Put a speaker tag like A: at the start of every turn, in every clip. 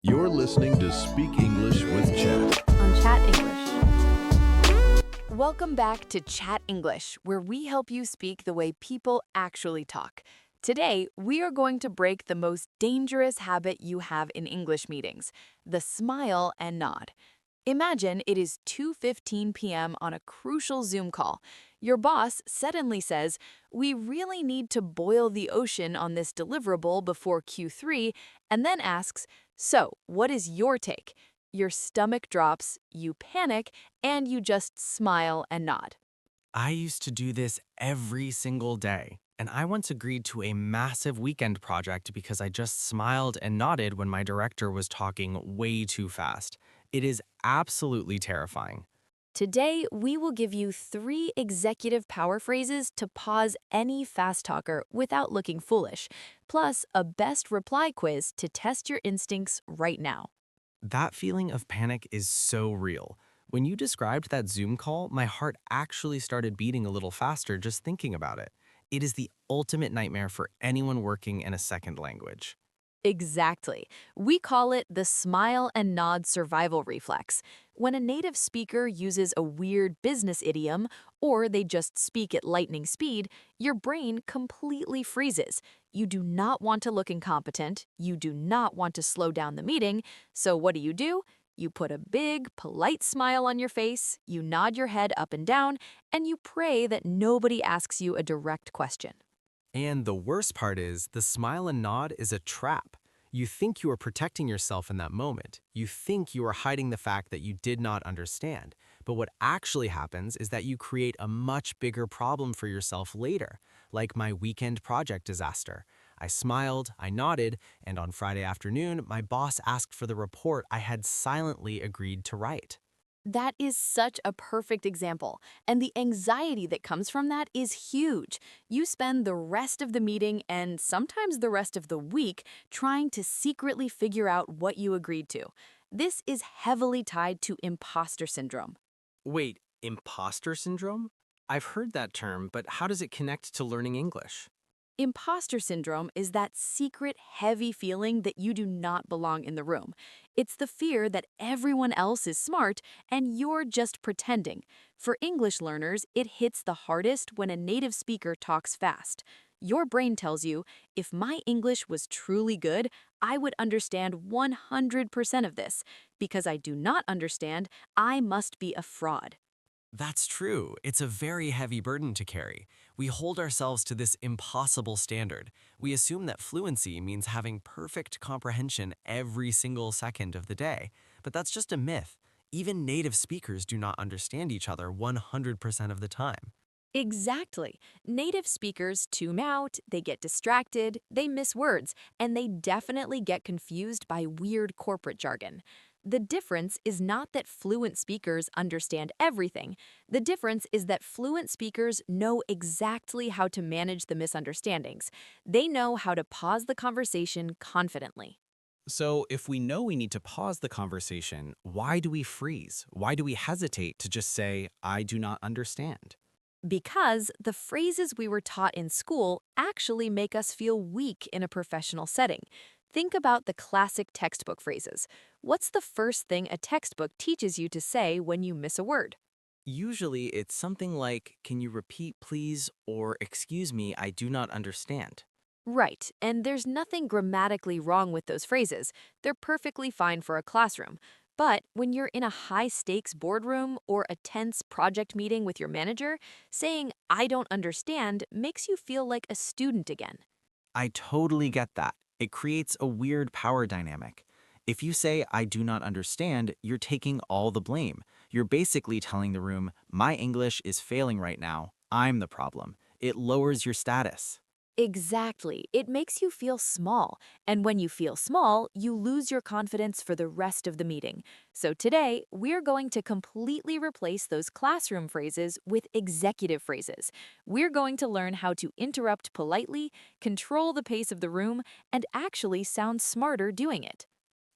A: You're listening to Speak English with Chat.
B: On Chat English. Welcome back to Chat English, where we help you speak the way people actually talk. Today, we are going to break the most dangerous habit you have in English meetings, the smile and nod. Imagine it is 2:15 p.m. on a crucial Zoom call. Your boss suddenly says, "We really need to boil the ocean on this deliverable before Q3," and then asks, "So, what is your take?" Your stomach drops, you panic, and you just smile and nod.
C: I used to do this every single day, and I once agreed to a massive weekend project because I just smiled and nodded when my director was talking way too fast. It is absolutely terrifying.
B: Today, we will give you 3 executive power phrases to pause any fast talker without looking foolish, plus a best reply quiz to test your instincts right now.
C: That feeling of panic is so real. When you described that Zoom call, my heart actually started beating a little faster just thinking about it. It is the ultimate nightmare for anyone working in a second language.
B: Exactly. We call it the smile and nod survival reflex. When a native speaker uses a weird business idiom or they just speak at lightning speed, your brain completely freezes. You do not want to look incompetent. You do not want to slow down the meeting. So what do? You put a big, polite smile on your face, you nod your head up and down, and you pray that nobody asks you a direct question.
C: And the worst part is, the smile and nod is a trap. You think you are protecting yourself in that moment. You think you are hiding the fact that you did not understand. But what actually happens is that you create a much bigger problem for yourself later, like my weekend project disaster. I smiled, I nodded, and on Friday afternoon, my boss asked for the report I had silently agreed to write.
B: That is such a perfect example, and the anxiety that comes from that is huge. You spend the rest of the meeting and sometimes the rest of the week trying to secretly figure out what you agreed to. This is heavily tied to imposter syndrome.
C: Wait, imposter syndrome? I've heard that term, but how does it connect to learning English?
B: Imposter syndrome is that secret, heavy feeling that you do not belong in the room. It's the fear that everyone else is smart and you're just pretending. For English learners, it hits the hardest when a native speaker talks fast. Your brain tells you, if my English was truly good, I would understand 100% of this. Because I do not understand, I must be a fraud.
C: That's true. It's a very heavy burden to carry. We hold ourselves to this impossible standard. We assume that fluency means having perfect comprehension every single second of the day. But that's just a myth. Even native speakers do not understand each other 100% of the time.
B: Exactly. Native speakers tune out, they get distracted, they miss words, and they definitely get confused by weird corporate jargon. The difference is not that fluent speakers understand everything. The difference is that fluent speakers know exactly how to manage the misunderstandings. They know how to pause the conversation confidently.
C: So, if we know we need to pause the conversation, why do we freeze? Why do we hesitate to just say, I do not understand?
B: Because the phrases we were taught in school actually make us feel weak in a professional setting. Think about the classic textbook phrases. What's the first thing a textbook teaches you to say when you miss a word?
C: Usually, it's something like, can you repeat, please? Or, excuse me, I do not understand.
B: Right, and there's nothing grammatically wrong with those phrases. They're perfectly fine for a classroom. But when you're in a high stakes boardroom or a tense project meeting with your manager, saying, "I don't understand," makes you feel like a student again.
C: I totally get that. It creates a weird power dynamic. If you say, I do not understand, you're taking all the blame. You're basically telling the room, my English is failing right now. I'm the problem. It lowers your status.
B: Exactly. It makes you feel small. And when you feel small, you lose your confidence for the rest of the meeting. So today, we're going to completely replace those classroom phrases with executive phrases. We're going to learn how to interrupt politely, control the pace of the room, and actually sound smarter doing it.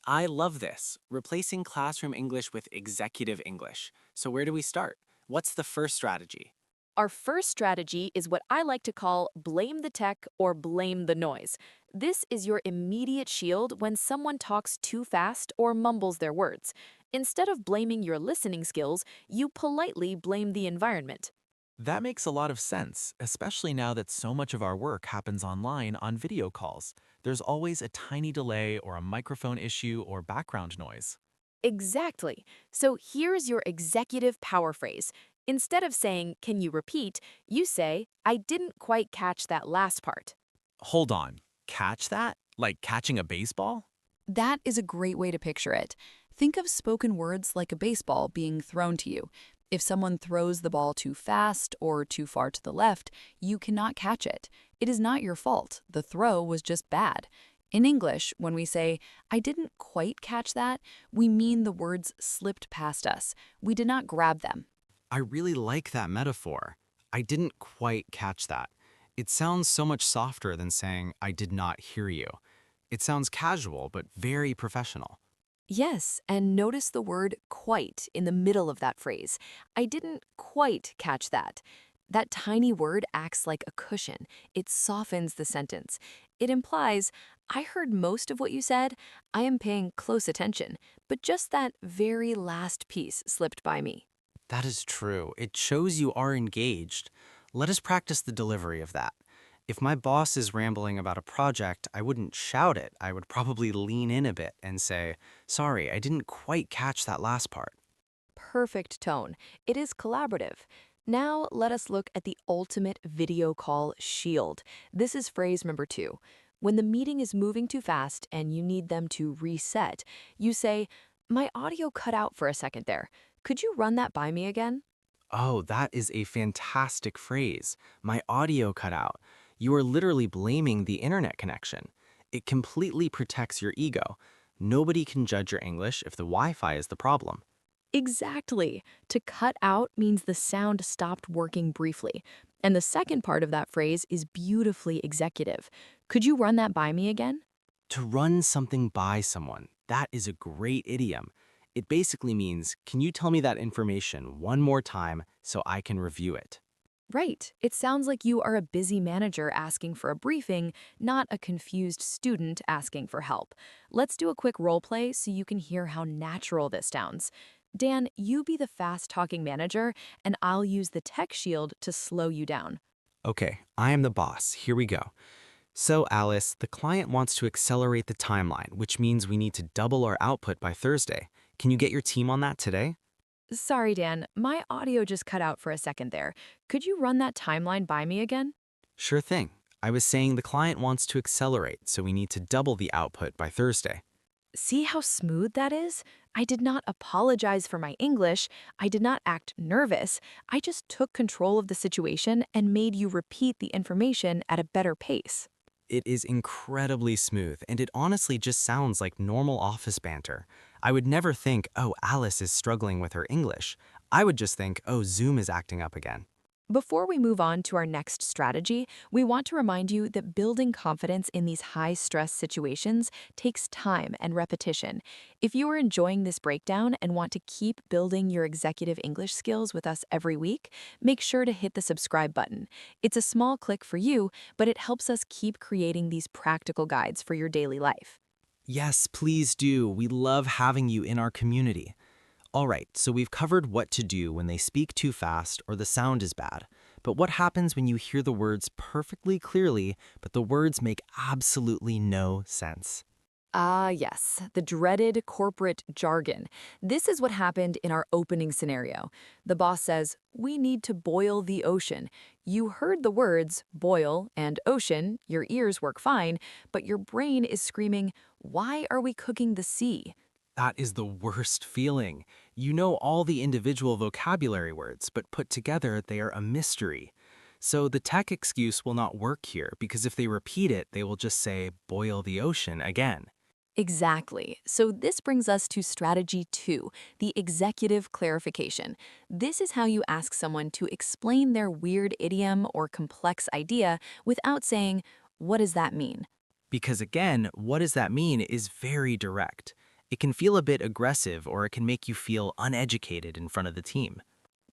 C: I love this, replacing classroom English with executive English. So where do we start? What's the first strategy?
B: Our first strategy is what I like to call blame the tech or blame the noise. This is your immediate shield when someone talks too fast or mumbles their words. Instead of blaming your listening skills, you politely blame the environment.
D: That makes a lot of sense, especially now that so much of our work happens online on video calls. There's always a tiny delay or a microphone issue or background noise.
B: Exactly. So here's your executive power phrase. Instead of saying, "Can you repeat?" you say, "I didn't quite catch that last part."
D: Hold on, catch that? Like catching a baseball?
E: That is a great way to picture it. Think of spoken words like a baseball being thrown to you. If someone throws the ball too fast or too far to the left, you cannot catch it. It is not your fault. The throw was just bad. In English, when we say, "I didn't quite catch that," we mean the words slipped past us. We did not grab them.
C: I really like that metaphor. I didn't quite catch that. It sounds so much softer than saying, I did not hear you. It sounds casual, but very professional.
B: Yes, and notice the word quite in the middle of that phrase. I didn't quite catch that. That tiny word acts like a cushion. It softens the sentence. It implies, I heard most of what you said. I am paying close attention, but just that very last piece slipped by me.
C: That is true. It shows you are engaged. Let us practice the delivery of that. If my boss is rambling about a project, I wouldn't shout it. I would probably lean in a bit and say, sorry, I didn't quite catch that last part.
B: Perfect tone. It is collaborative. Now let us look at the ultimate video call shield. This is phrase number 2. When the meeting is moving too fast and you need them to reset, you say, "My audio cut out for a second there. Could you run that by me again?"
C: Oh, that is a fantastic phrase. My audio cut out. You are literally blaming the internet connection. It completely protects your ego. Nobody can judge your English if the Wi-Fi is the problem.
B: Exactly. To cut out means the sound stopped working briefly. And the second part of that phrase is beautifully executive. Could you run that by me again?
C: To run something by someone, that is a great idiom. It basically means, can you tell me that information one more time so I can review it?
B: Right. It sounds like you are a busy manager asking for a briefing, not a confused student asking for help. Let's do a quick role play so you can hear how natural this sounds. Dan, you be the fast-talking manager, and I'll use the tech shield to slow you down.
C: Okay, I am the boss. Here we go. So, Alice, the client wants to accelerate the timeline, which means we need to double our output by Thursday. Can you get your team on that today?
B: Sorry, Dan, my audio just cut out for a second there. Could you run that timeline by me again?
C: Sure thing. I was saying the client wants to accelerate, so we need to double the output by Thursday.
B: See how smooth that is? I did not apologize for my English. I did not act nervous. I just took control of the situation and made you repeat the information at a better pace.
C: It is incredibly smooth, and it honestly just sounds like normal office banter. I would never think, oh, Alice is struggling with her English. I would just think, oh, Zoom is acting up again.
B: Before we move on to our next strategy, we want to remind you that building confidence in these high-stress situations takes time and repetition. If you are enjoying this breakdown and want to keep building your executive English skills with us every week, make sure to hit the subscribe button. It's a small click for you, but it helps us keep creating these practical guides for your daily life.
C: Yes, please do. We love having you in our community. All right, so we've covered what to do when they speak too fast or the sound is bad. But what happens when you hear the words perfectly clearly, but the words make absolutely no sense?
B: Ah, yes, the dreaded corporate jargon. This is what happened in our opening scenario. The boss says, "We need to boil the ocean." You heard the words boil and ocean, your ears work fine, but your brain is screaming, "Why are we cooking the sea?"
C: That is the worst feeling. You know all the individual vocabulary words, but put together they are a mystery. So the tech excuse will not work here because if they repeat it, they will just say, boil the ocean again.
B: Exactly. So this brings us to strategy 2, the executive clarification. This is how you ask someone to explain their weird idiom or complex idea without saying, "What does that mean?"
C: Because again, what does that mean is very direct. It can feel a bit aggressive or it can make you feel uneducated in front of the team.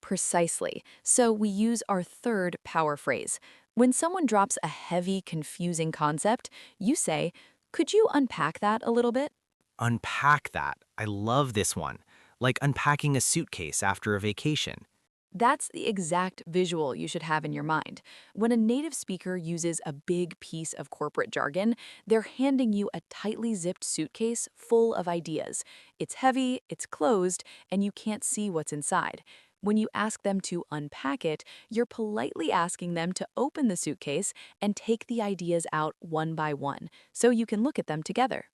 E: Precisely. So we use our third power phrase. When someone drops a heavy, confusing concept, you say, "Could you unpack that a little bit?"
C: Unpack that. I love this one. Like unpacking a suitcase after a vacation.
E: That's the exact visual you should have in your mind. When a native speaker uses a big piece of corporate jargon, they're handing you a tightly zipped suitcase full of ideas. It's heavy, it's closed, and you can't see what's inside. When you ask them to unpack it, you're politely asking them to open the suitcase and take the ideas out one by one, so you can look at them together.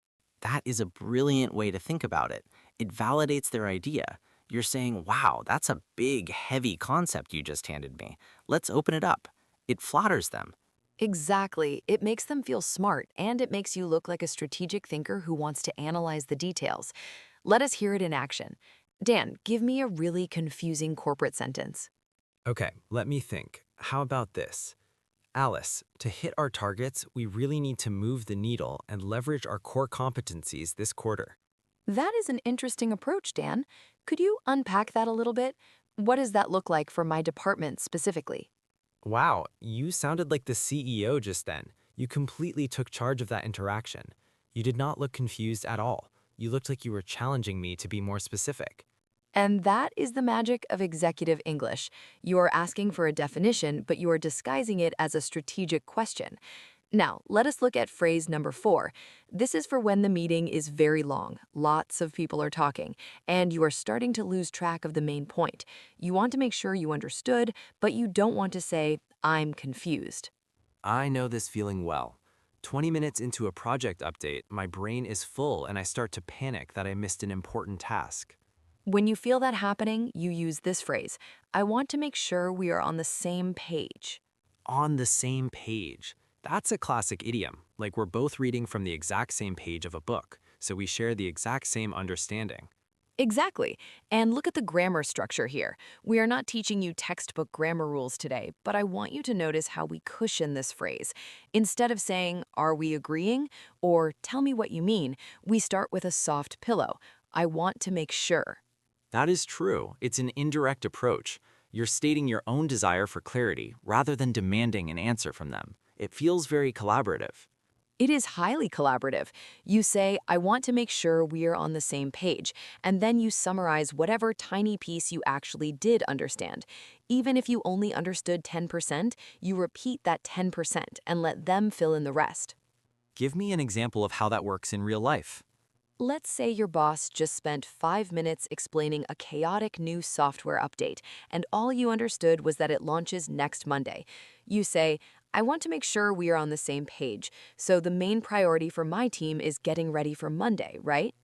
F: That is a brilliant way to think about it. It validates their idea. You're saying, wow, that's a big, heavy concept you just handed me. Let's open it up. It flatters them.
B: Exactly. It makes them feel smart, and it makes you look like a strategic thinker who wants to analyze the details. Let us hear it in action. Dan, give me a really confusing corporate sentence.
C: Okay, let me think. How about this? Alice, to hit our targets, we really need to move the needle and leverage our core competencies this quarter.
B: That is an interesting approach, Dan. Could you unpack that a little bit? What does that look like for my department specifically?
C: Wow, you sounded like the CEO just then. You completely took charge of that interaction. You did not look confused at all. You looked like you were challenging me to be more specific.
B: And that is the magic of executive English. You are asking for a definition, but you are disguising it as a strategic question. Now, let us look at phrase number 4. This is for when the meeting is very long, lots of people are talking, and you are starting to lose track of the main point. You want to make sure you understood, but you don't want to say, "I'm confused."
C: I know this feeling well. 20 minutes into a project update, my brain is full and I start to panic that I missed an important task.
B: When you feel that happening, you use this phrase, "I want to make sure we are on the same page."
C: On the same page. That's a classic idiom, like we're both reading from the exact same page of a book, so we share the exact same understanding.
B: Exactly. And look at the grammar structure here. We are not teaching you textbook grammar rules today, but I want you to notice how we cushion this phrase. Instead of saying, "Are we agreeing?" or "Tell me what you mean," we start with a soft pillow. "I want to make sure."
D: That is true. It's an indirect approach. You're stating your own desire for clarity rather than demanding an answer from them. It feels very collaborative.
B: It is highly collaborative. You say, "I want to make sure we are on the same page," and then you summarize whatever tiny piece you actually did understand. Even if you only understood 10%, you repeat that 10% and let them fill in the rest.
D: Give me an example of how that works in real life.
B: Let's say your boss just spent 5 minutes explaining a chaotic new software update, and all you understood was that it launches next Monday. You say, "I want to make sure we are on the same page, so the main priority for my team is getting ready for Monday, right?"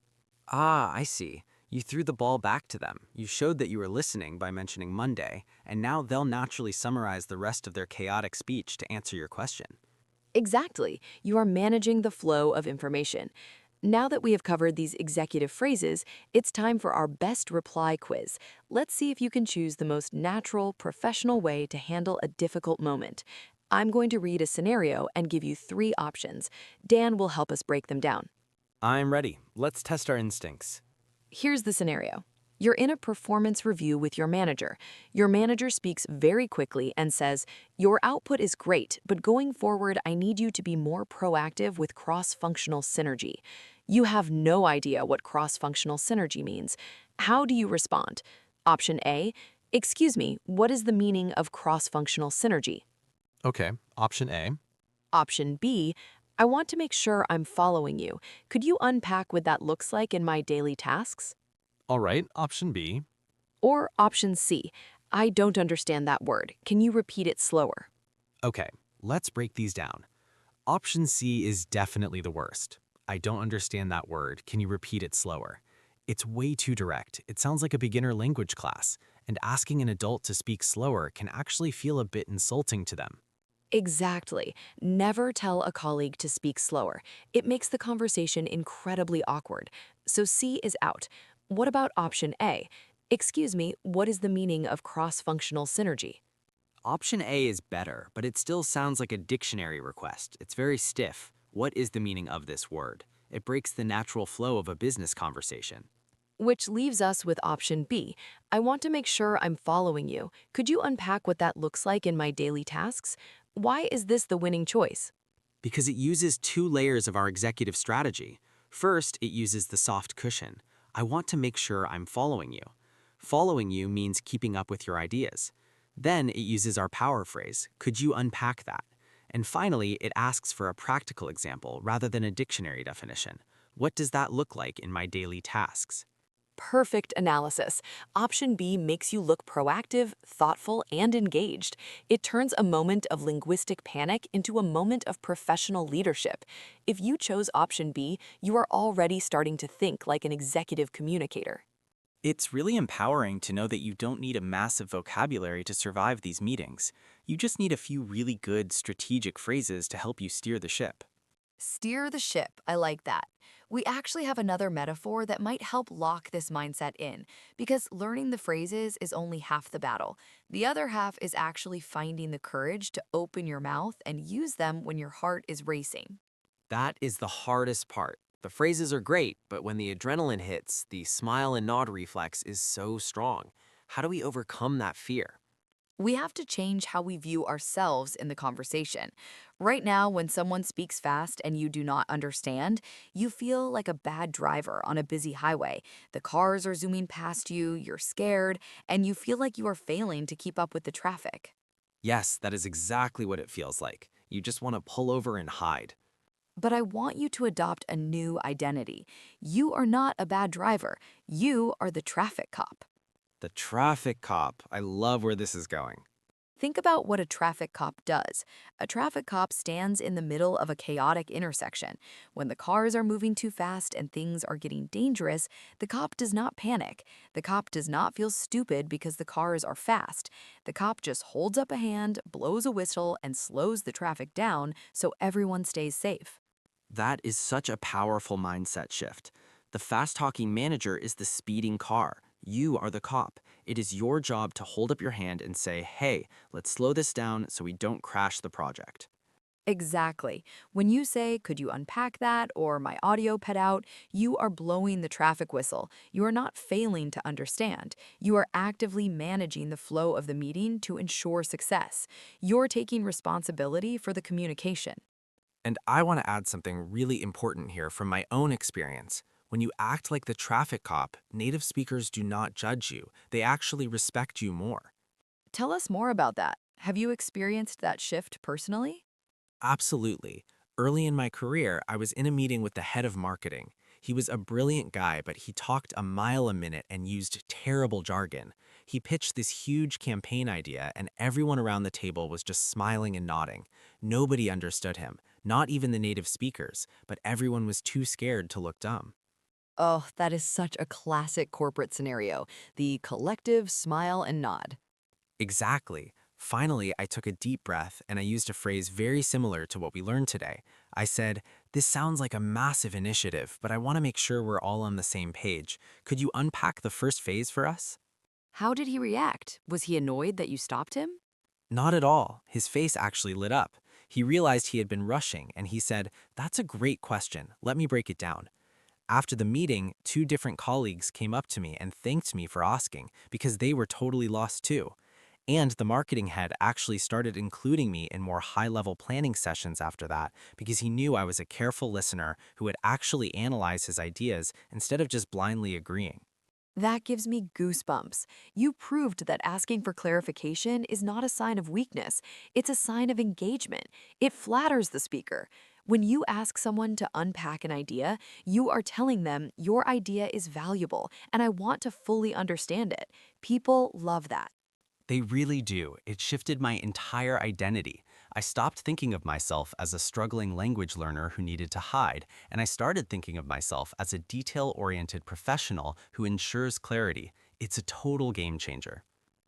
C: Ah, I see. You threw the ball back to them. You showed that you were listening by mentioning Monday, and now they'll naturally summarize the rest of their chaotic speech to answer your question.
B: Exactly. You are managing the flow of information. Now that we have covered these executive phrases, it's time for our best reply quiz. Let's see if you can choose the most natural, professional way to handle a difficult moment. I'm going to read a scenario and give you 3 options. Dan will help us break them down.
C: I'm ready. Let's test our instincts.
B: Here's the scenario. You're in a performance review with your manager. Your manager speaks very quickly and says, "Your output is great, but going forward, I need you to be more proactive with cross-functional synergy." You have no idea what cross-functional synergy means. How do you respond? Option A, "Excuse me, what is the meaning of cross-functional synergy?"
C: Okay, option A.
B: Option B, "I want to make sure I'm following you. Could you unpack what that looks like in my daily tasks?"
C: All right, option B.
B: Or option C, "I don't understand that word. Can you repeat it slower?"
C: Okay, let's break these down. Option C is definitely the worst. I don't understand that word. Can you repeat it slower? It's way too direct. It sounds like a beginner language class, and asking an adult to speak slower can actually feel a bit insulting to them.
B: Exactly. Never tell a colleague to speak slower. It makes the conversation incredibly awkward. So C is out. What about option A? "Excuse me, what is the meaning of cross-functional synergy?"
F: Option A is better, but it still sounds like a dictionary request. It's very stiff. What is the meaning of this word? It breaks the natural flow of a business conversation.
B: Which leaves us with option B. I want to make sure I'm following you. Could you unpack what that looks like in my daily tasks? Why is this the winning choice?
C: Because it uses two layers of our executive strategy. First, it uses the soft cushion. I want to make sure I'm following you. Following you means keeping up with your ideas. Then it uses our power phrase, could you unpack that? And finally, it asks for a practical example rather than a dictionary definition. What does that look like in my daily tasks?
B: Perfect analysis. Option B makes you look proactive, thoughtful, and engaged. It turns a moment of linguistic panic into a moment of professional leadership. If you chose option B, you are already starting to think like an executive communicator.
D: It's really empowering to know that you don't need a massive vocabulary to survive these meetings. You just need a few really good strategic phrases to help you steer the ship.
E: Steer the ship. I like that. We actually have another metaphor that might help lock this mindset in, because learning the phrases is only half the battle. The other half is actually finding the courage to open your mouth and use them when your heart is racing.
C: That is the hardest part. The phrases are great, but when the adrenaline hits, the smile and nod reflex is so strong. How do we overcome that fear?
E: We have to change how we view ourselves in the conversation. Right now, when someone speaks fast and you do not understand, you feel like a bad driver on a busy highway. The cars are zooming past you, you're scared, and you feel like you are failing to keep up with the traffic.
C: Yes, that is exactly what it feels like. You just want to pull over and hide.
E: But I want you to adopt a new identity. You are not a bad driver. You are the traffic cop.
C: The traffic cop. I love where this is going.
E: Think about what a traffic cop does. A traffic cop stands in the middle of a chaotic intersection. When the cars are moving too fast and things are getting dangerous, the cop does not panic. The cop does not feel stupid because the cars are fast. The cop just holds up a hand, blows a whistle, and slows the traffic down so everyone stays safe.
C: That is such a powerful mindset shift. The fast-talking manager is the speeding car. You are the cop. It is your job to hold up your hand and say, hey, let's slow this down so we don't crash the project.
E: Exactly. When you say, could you unpack that, or my audio pet out, you are blowing the traffic whistle. You are not failing to understand. You are actively managing the flow of the meeting to ensure success. You're taking responsibility for the communication.
C: And I want to add something really important here from my own experience. When you act like the traffic cop, native speakers do not judge you. They actually respect you more.
E: Tell us more about that. Have you experienced that shift personally?
C: Absolutely. Early in my career, I was in a meeting with the head of marketing. He was a brilliant guy, but he talked a mile a minute and used terrible jargon. He pitched this huge campaign idea, and everyone around the table was just smiling and nodding. Nobody understood him, not even the native speakers, but everyone was too scared to look dumb.
E: Oh, that is such a classic corporate scenario. The collective smile and nod.
C: Exactly. Finally, I took a deep breath and I used a phrase very similar to what we learned today. I said, this sounds like a massive initiative, but I want to make sure we're all on the same page. Could you unpack the first phase for us?
E: How did he react? Was he annoyed that you stopped him?
C: Not at all. His face actually lit up. He realized he had been rushing and he said, that's a great question. Let me break it down. After the meeting, two different colleagues came up to me and thanked me for asking because they were totally lost too. And the marketing head actually started including me in more high-level planning sessions after that because he knew I was a careful listener who would actually analyze his ideas instead of just blindly agreeing.
E: That gives me goosebumps. You proved that asking for clarification is not a sign of weakness. It's a sign of engagement. It flatters the speaker. When you ask someone to unpack an idea, you are telling them your idea is valuable and I want to fully understand it. People love that.
C: They really do. It shifted my entire identity. I stopped thinking of myself as a struggling language learner who needed to hide, and I started thinking of myself as a detail-oriented professional who ensures clarity. It's a total game changer.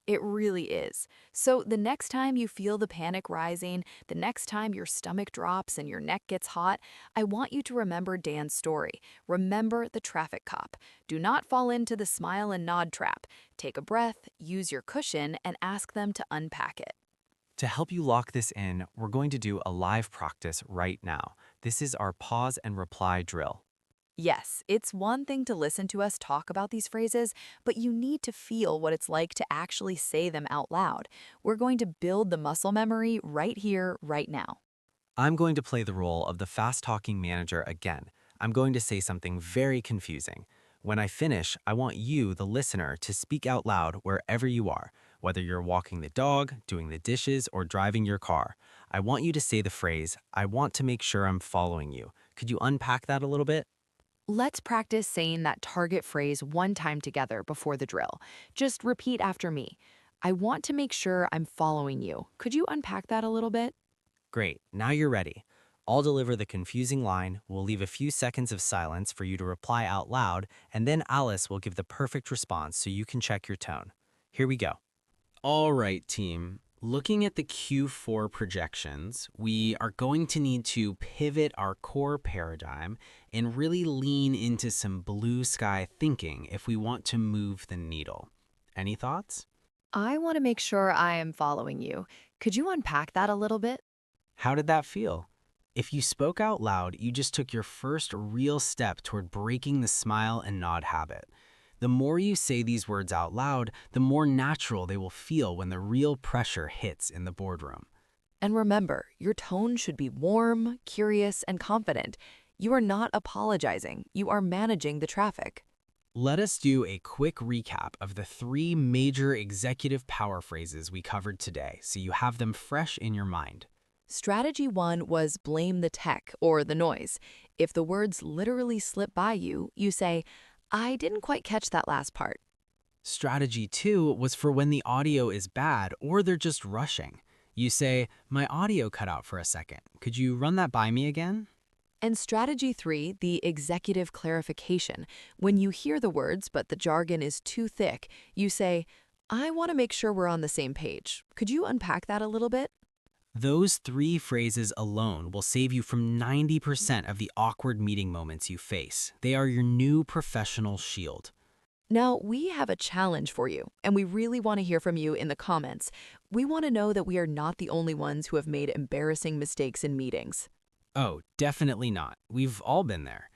E: It really is. So the next time you feel the panic rising, the next time your stomach drops and your neck gets hot, I want you to remember Dan's story. Remember the traffic cop. Do not fall into the smile and nod trap. Take a breath, use your cushion, and ask them to unpack it.
C: To help you lock this in, we're going to do a live practice right now. This is our pause and reply drill.
B: Yes, it's one thing to listen to us talk about these phrases, but you need to feel what it's like to actually say them out loud. We're going to build the muscle memory right here, right now.
C: I'm going to play the role of the fast-talking manager again. I'm going to say something very confusing. When I finish, I want you, the listener, to speak out loud wherever you are, whether you're walking the dog, doing the dishes, or driving your car. I want you to say the phrase, I want to make sure I'm following you. Could you unpack that a little bit?
B: Let's practice saying that target phrase one time together before the drill. Just repeat after me. I want to make sure I'm following you. Could you unpack that a little bit?
C: Great, now you're ready. I'll deliver the confusing line, we'll leave a few seconds of silence for you to reply out loud, and then Alice will give the perfect response so you can check your tone. Here we go. All right, team. Looking at the Q4 projections, we are going to need to pivot our core paradigm and really lean into some blue sky thinking if we want to move the needle. Any thoughts?
B: I want to make sure I am following you. Could you unpack that a little bit?
C: How did that feel? If you spoke out loud, you just took your first real step toward breaking the smile and nod habit. The more you say these words out loud, the more natural they will feel when the real pressure hits in the boardroom.
B: And remember, your tone should be warm, curious, and confident. You are not apologizing. You are managing the traffic.
C: Let us do a quick recap of the 3 major executive power phrases we covered today so you have them fresh in your mind.
B: Strategy 1 was blame the tech or the noise. If the words literally slip by you, you say, I didn't quite catch that last part.
C: Strategy 2 was for when the audio is bad or they're just rushing. You say, my audio cut out for a second. Could you run that by me again?
B: And strategy 3, the executive clarification. When you hear the words but the jargon is too thick, you say, I want to make sure we're on the same page. Could you unpack that a little bit?
C: Those 3 phrases alone will save you from 90% of the awkward meeting moments you face. They are your new professional shield.
B: Now, we have a challenge for you, and we really want to hear from you in the comments. We want to know that we are not the only ones who have made embarrassing mistakes in meetings.
C: Oh, definitely not. We've all been there.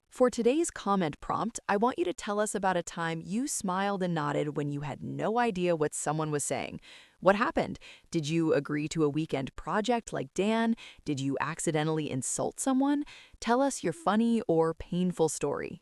B: For today's comment prompt, I want you to tell us about a time you smiled and nodded when you had no idea what someone was saying. What happened? Did you agree to a weekend project like Dan? Did you accidentally insult someone? Tell us your funny or painful story.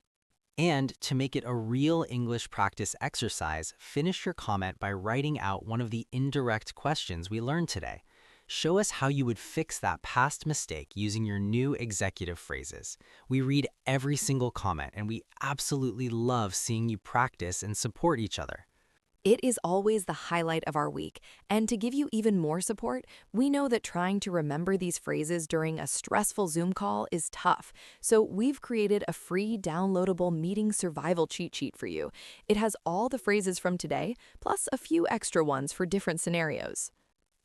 C: And to make it a real English practice exercise, finish your comment by writing out one of the indirect questions we learned today. Show us how you would fix that past mistake using your new executive phrases. We read every single comment, and we absolutely love seeing you practice and support each other.
B: It is always the highlight of our week, and to give you even more support, we know that trying to remember these phrases during a stressful Zoom call is tough, so we've created a free downloadable meeting survival cheat sheet for you. It has all the phrases from today, plus a few extra ones for different scenarios.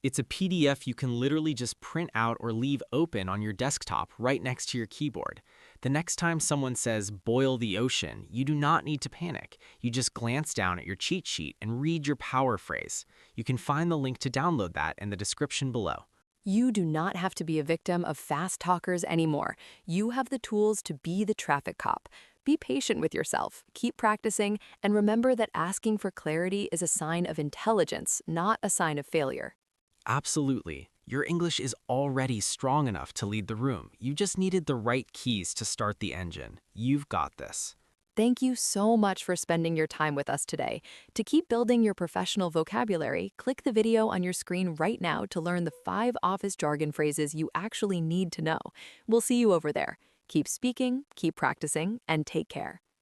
C: It's a PDF you can literally just print out or leave open on your desktop right next to your keyboard. The next time someone says, boil the ocean, you do not need to panic. You just glance down at your cheat sheet and read your power phrase. You can find the link to download that in the description below.
B: You do not have to be a victim of fast talkers anymore. You have the tools to be the traffic cop. Be patient with yourself, keep practicing, and remember that asking for clarity is a sign of intelligence, not a sign of failure.
C: Absolutely. Your English is already strong enough to lead the room. You just needed the right keys to start the engine. You've got this.
B: Thank you so much for spending your time with us today. To keep building your professional vocabulary, click the video on your screen right now to learn the 5 office jargon phrases you actually need to know. We'll see you over there. Keep speaking, keep practicing, and take care.